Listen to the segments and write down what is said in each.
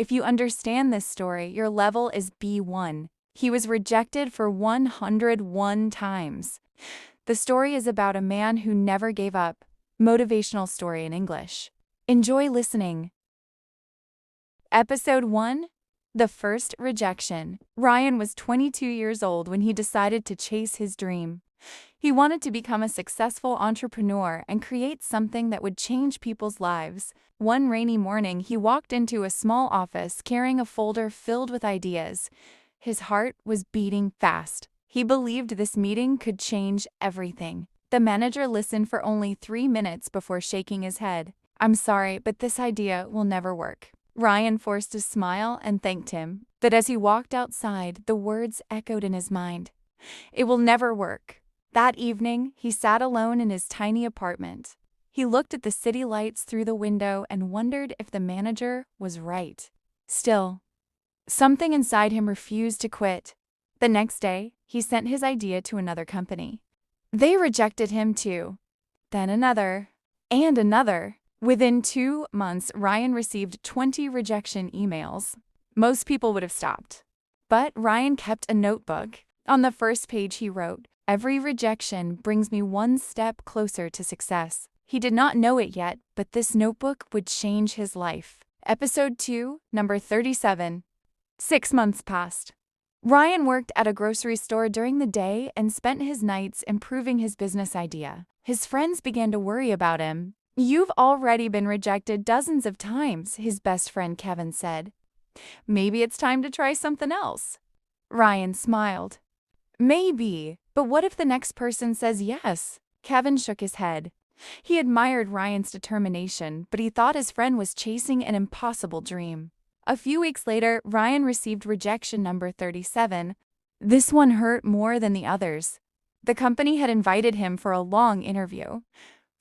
If you understand this story, your level is B1. He was rejected for 101 times. The story is about a man who never gave up. Motivational story in English. Enjoy listening. Episode 1. The First Rejection. Ryan was 22 years old when he decided to chase his dream. He wanted to become a successful entrepreneur and create something that would change people's lives. One rainy morning, he walked into a small office carrying a folder filled with ideas. His heart was beating fast. He believed this meeting could change everything. The manager listened for only 3 minutes before shaking his head. "I'm sorry, but this idea will never work." Ryan forced a smile and thanked him, but as he walked outside, the words echoed in his mind. It will never work. That evening, he sat alone in his tiny apartment. He looked at the city lights through the window and wondered if the manager was right. Still, something inside him refused to quit. The next day, he sent his idea to another company. They rejected him too. Then another, and another. Within 2 months, Ryan received 20 rejection emails. Most people would have stopped. But Ryan kept a notebook. On the first page he wrote, "Every rejection brings me one step closer to success." He did not know it yet, but this notebook would change his life. Episode 2, number 37. 6 months passed. Ryan worked at a grocery store during the day and spent his nights improving his business idea. His friends began to worry about him. "You've already been rejected dozens of times," his best friend Kevin said. "Maybe it's time to try something else." Ryan smiled. "Maybe, but what if the next person says yes?" Kevin shook his head. He admired Ryan's determination, but he thought his friend was chasing an impossible dream. A few weeks later, Ryan received rejection number 37. This one hurt more than the others. The company had invited him for a long interview.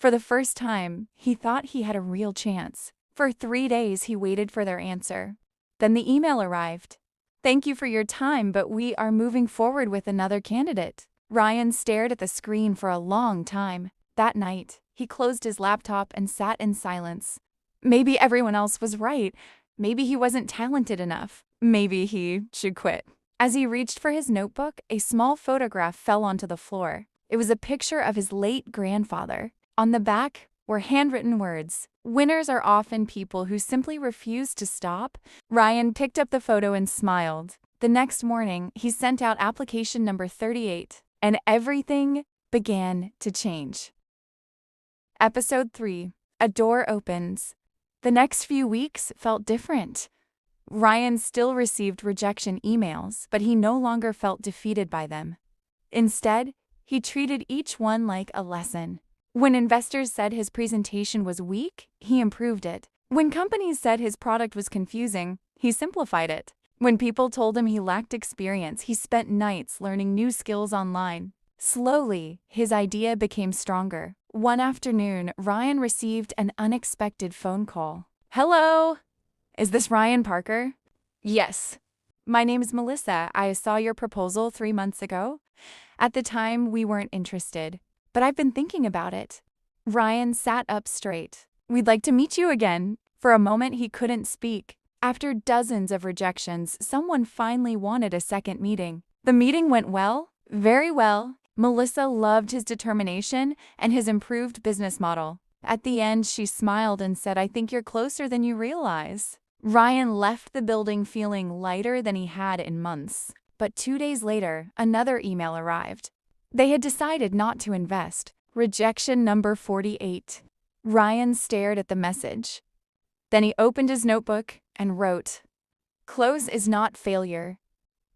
For the first time, he thought he had a real chance. For 3 days, he waited for their answer. Then the email arrived. "Thank you for your time, but we are moving forward with another candidate." Ryan stared at the screen for a long time. That night, he closed his laptop and sat in silence. Maybe everyone else was right. Maybe he wasn't talented enough. Maybe he should quit. As he reached for his notebook, a small photograph fell onto the floor. It was a picture of his late grandfather. On the back were handwritten words. "Winners are often people who simply refuse to stop." Ryan picked up the photo and smiled. The next morning, he sent out application number 38, and everything began to change. Episode 3. A door opens. The next few weeks felt different. Ryan still received rejection emails, but he no longer felt defeated by them. Instead, he treated each one like a lesson. When investors said his presentation was weak, he improved it. When companies said his product was confusing, he simplified it. When people told him he lacked experience, he spent nights learning new skills online. Slowly, his idea became stronger. One afternoon, Ryan received an unexpected phone call. "Hello! Is this Ryan Parker?" "Yes." "My name is Melissa. I saw your proposal 3 months ago. At the time, we weren't interested, but I've been thinking about it." Ryan sat up straight. "We'd like to meet you again." For a moment, he couldn't speak. After dozens of rejections, someone finally wanted a second meeting. The meeting went well, very well. Melissa loved his determination and his improved business model. At the end, she smiled and said, "I think you're closer than you realize." Ryan left the building feeling lighter than he had in months. But 2 days later, another email arrived. They had decided not to invest. Rejection number 48. Ryan stared at the message. Then he opened his notebook and wrote, "Close is not failure.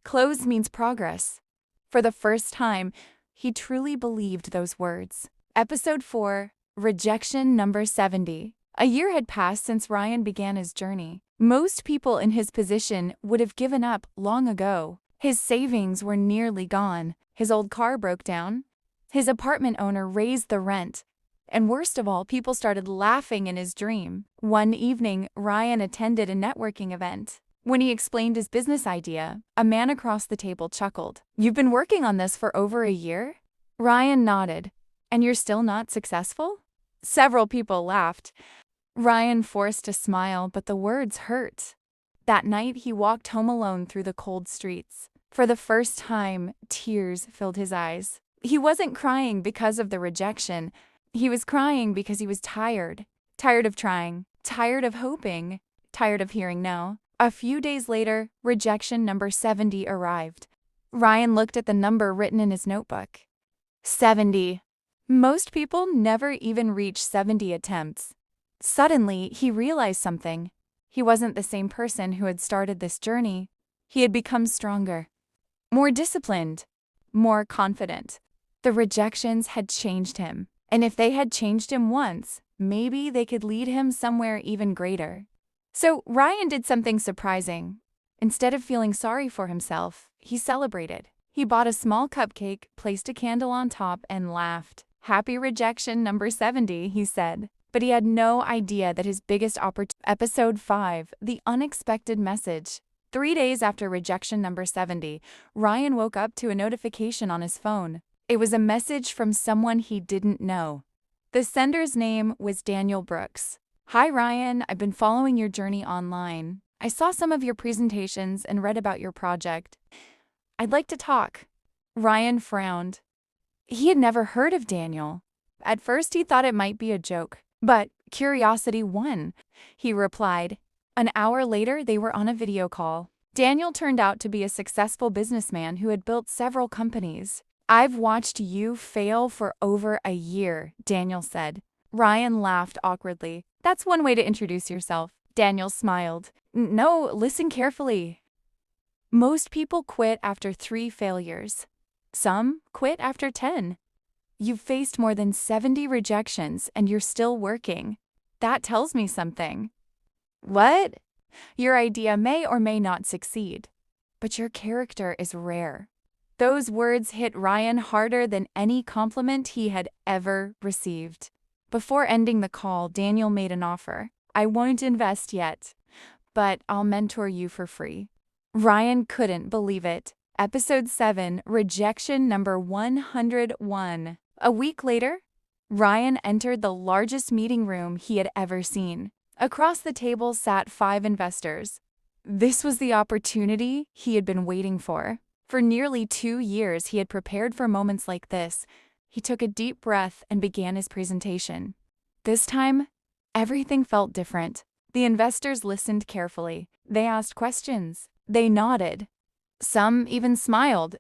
Close means progress." For the first time, he truly believed those words. Episode 4. Rejection number 70. A year had passed since Ryan began his journey. Most people in his position would have given up long ago. His savings were nearly gone. His old car broke down. His apartment owner raised the rent. And worst of all, people started laughing in his dream. One evening, Ryan attended a networking event. When he explained his business idea, a man across the table chuckled. "You've been working on this for over a year?" Ryan nodded. "And you're still not successful?" Several people laughed. Ryan forced a smile, but the words hurt. That night, he walked home alone through the cold streets. For the first time, tears filled his eyes. He wasn't crying because of the rejection. He was crying because he was tired. Tired of trying. Tired of hoping. Tired of hearing no. A few days later, rejection number 70 arrived. Ryan looked at the number written in his notebook. 70. Most people never even reach 70 attempts. Suddenly, he realized something. He wasn't the same person who had started this journey. He had become stronger, more disciplined, more confident. The rejections had changed him, and if they had changed him once, maybe they could lead him somewhere even greater. So Ryan did something surprising. Instead of feeling sorry for himself, he celebrated. He bought a small cupcake, placed a candle on top, and laughed. "Happy rejection number 70, he said. But he had no idea that his biggest opportunity. Episode 5, The Unexpected Message. 3 days after rejection number 70, Ryan woke up to a notification on his phone. It was a message from someone he didn't know. The sender's name was Daniel Brooks. "Hi Ryan, I've been following your journey online. I saw some of your presentations and read about your project. I'd like to talk." Ryan frowned. He had never heard of Daniel. At first he thought it might be a joke, but curiosity won. He replied. An hour later, they were on a video call. Daniel turned out to be a successful businessman who had built several companies. "I've watched you fail for over a year," Daniel said. Ryan laughed awkwardly. "That's one way to introduce yourself." Daniel smiled. "No, listen carefully. Most people quit after 3 failures. Some quit after 10. You've faced more than 70 rejections and you're still working. That tells me something." "What?" "Your idea may or may not succeed, but your character is rare." Those words hit Ryan harder than any compliment he had ever received. Before ending the call, Daniel made an offer. "I won't invest yet, but I'll mentor you for free." Ryan couldn't believe it. Episode 7, Rejection number 101. A week later, Ryan entered the largest meeting room he had ever seen. Across the table sat 5 investors. This was the opportunity he had been waiting for. For nearly 2 years, he had prepared for moments like this. He took a deep breath and began his presentation. This time, everything felt different. The investors listened carefully. They asked questions. They nodded. Some even smiled.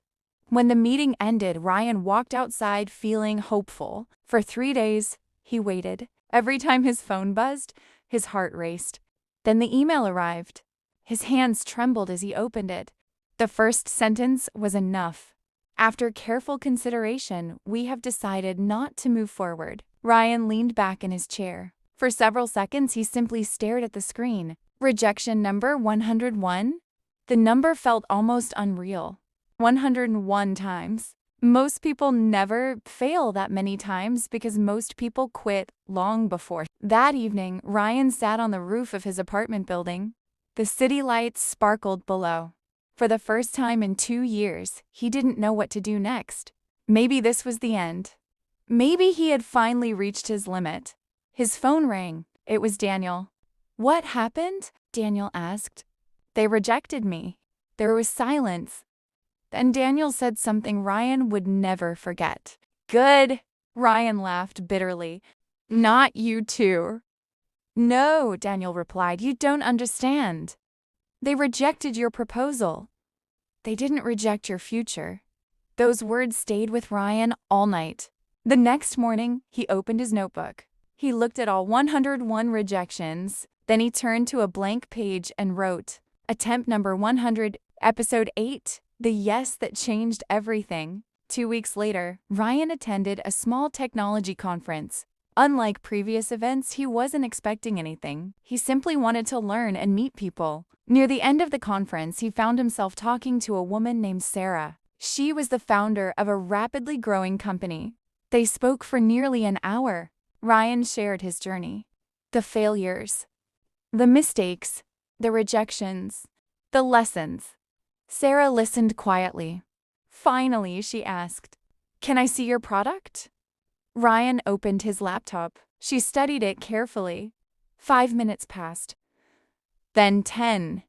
When the meeting ended, Ryan walked outside feeling hopeful. For 3 days, he waited. Every time his phone buzzed, his heart raced. Then the email arrived. His hands trembled as he opened it. The first sentence was enough. "After careful consideration, we have decided not to move forward." Ryan leaned back in his chair. For several seconds, he simply stared at the screen. Rejection number 101? The number felt almost unreal. 101 times. Most people never fail that many times because most people quit long before. That evening, Ryan sat on the roof of his apartment building. The city lights sparkled below. For the first time in 2 years, he didn't know what to do next. Maybe this was the end. Maybe he had finally reached his limit. His phone rang. It was Daniel. "What happened?" Daniel asked. "They rejected me." There was silence. Then Daniel said something Ryan would never forget. "Good." Ryan laughed bitterly. "Not you too." "No," Daniel replied, "you don't understand. They rejected your proposal. They didn't reject your future." Those words stayed with Ryan all night. The next morning, he opened his notebook. He looked at all 101 rejections. Then he turned to a blank page and wrote, "Attempt number 100, Episode 8, The Yes That Changed Everything." 2 weeks later, Ryan attended a small technology conference. Unlike previous events, he wasn't expecting anything. He simply wanted to learn and meet people. Near the end of the conference, he found himself talking to a woman named Sarah. She was the founder of a rapidly growing company. They spoke for nearly an hour. Ryan shared his journey. The failures, the mistakes, the rejections, the lessons. Sarah listened quietly. Finally, she asked, "Can I see your product?" Ryan opened his laptop. She studied it carefully. 5 minutes passed. Then 10.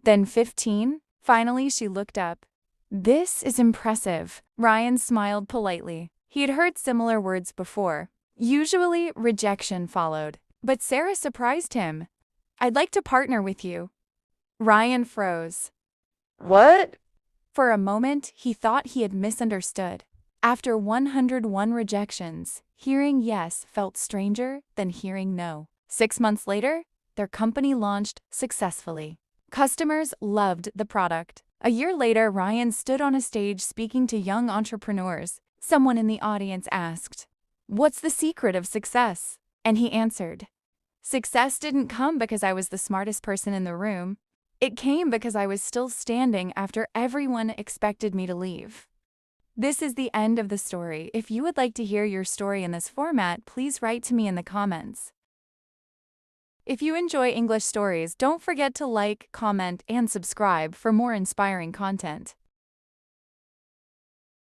Then 15? Finally, she looked up. This is impressive. Ryan smiled politely. He had heard similar words before. Usually, rejection followed. But Sarah surprised him. I'd like to partner with you. Ryan froze. What? For a moment, he thought he had misunderstood. After 101 rejections, hearing yes felt stranger than hearing no. 6 months later, their company launched successfully. Customers loved the product. A year later, Ryan stood on a stage speaking to young entrepreneurs. Someone in the audience asked, "What's the secret of success?" And he answered, "Success didn't come because I was the smartest person in the room. It came because I was still standing after everyone expected me to leave." This is the end of the story. If you would like to hear your story in this format, please write to me in the comments. If you enjoy English stories, don't forget to like, comment, and subscribe for more inspiring content.